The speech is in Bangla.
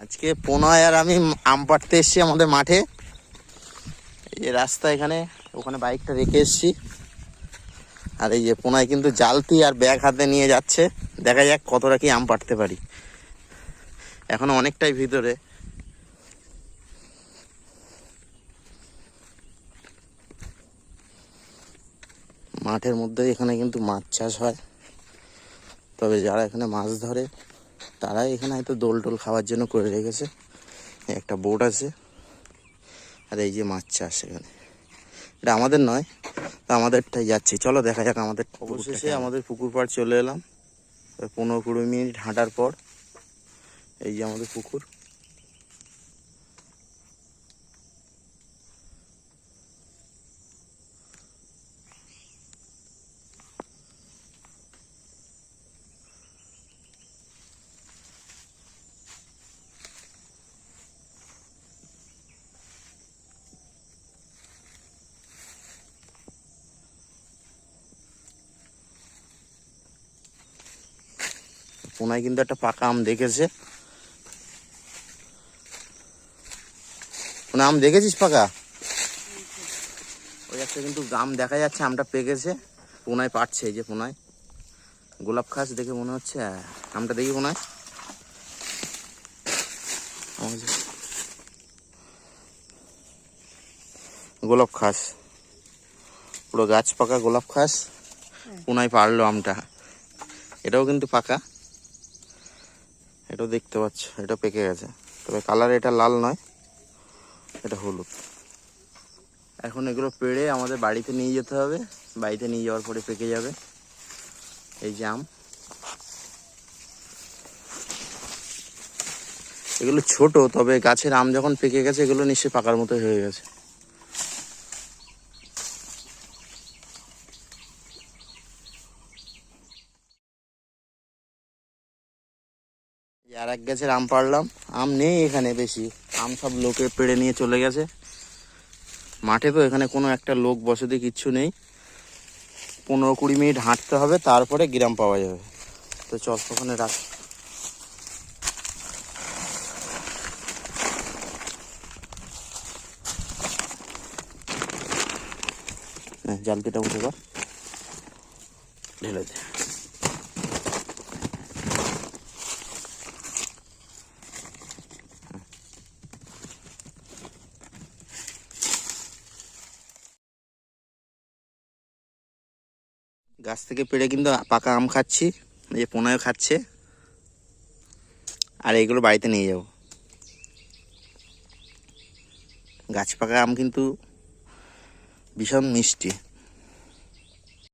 আজকে পোনায় আর আমি আম পাড়তে এসেছি আমাদের মাঠে। এই যে রাস্তা, এখানে ওখানে বাইকটা রেখে এসেছি। আর এই যে পোনায় কিন্তু জালতি আর ব্যাগ হাতে নিয়ে যাচ্ছে। দেখা যাক কতটা কি আম পাড়তে পারি। এখনো অনেকটাই ভিতরে। মাঠের মধ্যে এখানে কিন্তু মাছ চাষ হয়। তবে যারা এখানে মাছ ধরে তারাই এখানে হয়তো দোল টোল খাওয়ার জন্য করে রেখেছে। একটা বোট আছে আর এই যে মাছ চাষ। এখানে এটা আমাদের নয়, তো আমাদেরটাই যাচ্ছি। চলো দেখা যাক আমাদের। অবশেষে আমাদের পুকুর পাড় চলে এলাম। 15-20 মিনিট হাঁটার পর এই যে আমাদের পুকুর। পোনায় কিন্তু একটা পাকা আম দেখেছে। পোনা আম দেখেছিস পাকা? ওই একটা কিন্তু আম দেখা যাচ্ছে, আমটা পেকেছে। পোনায় পাড়ছে, এই যে পোনায় গোলাপ খাস দেখে মনে হচ্ছে। আমটা দেখি পোনায়। গোলাপ খাস, পুরো গাছ পাকা গোলাপ খাস। পোনায় পারলো আমটা। এটাও কিন্তু পাকা, এটাও দেখতে পাচ্ছ, এটা পেকে গেছে। তবে কালার এটা লাল নয়, এটা হলুদ। এখন এগুলো পেড়ে আমাদের বাড়িতে নিয়ে যেতে হবে। বাড়িতে নিয়ে যাওয়ার পরে পেকে যাবে। এই যে আম, এগুলো ছোট, তবে গাছের আম যখন পেকে গেছে এগুলো নিশ্চয়ই পাকার মতো হয়ে গেছে। আর এক গাছের আম পাড়লাম। আম নেই এখানে বেশি, আম সব লোকে পেড়ে নিয়ে চলে গেছে। মাঠে তো এখানে কোনো একটা লোক বসতি কিচ্ছু নেই। 15-20 মিনিট হাঁটতে হবে, তারপরে গ্রাম পাওয়া যাবে। তো চল ওখানে রাখ। জালতিটা উঠে কর, ঢেলে দে। গাছ থেকে পেড়ে কিন্তু পাকা আম খাচ্ছি, এই যে পোনাও খাচ্ছে। আর এইগুলো বাড়িতে নিয়ে যাব। গাছ পাকা আম কিন্তু ভীষণ মিষ্টি।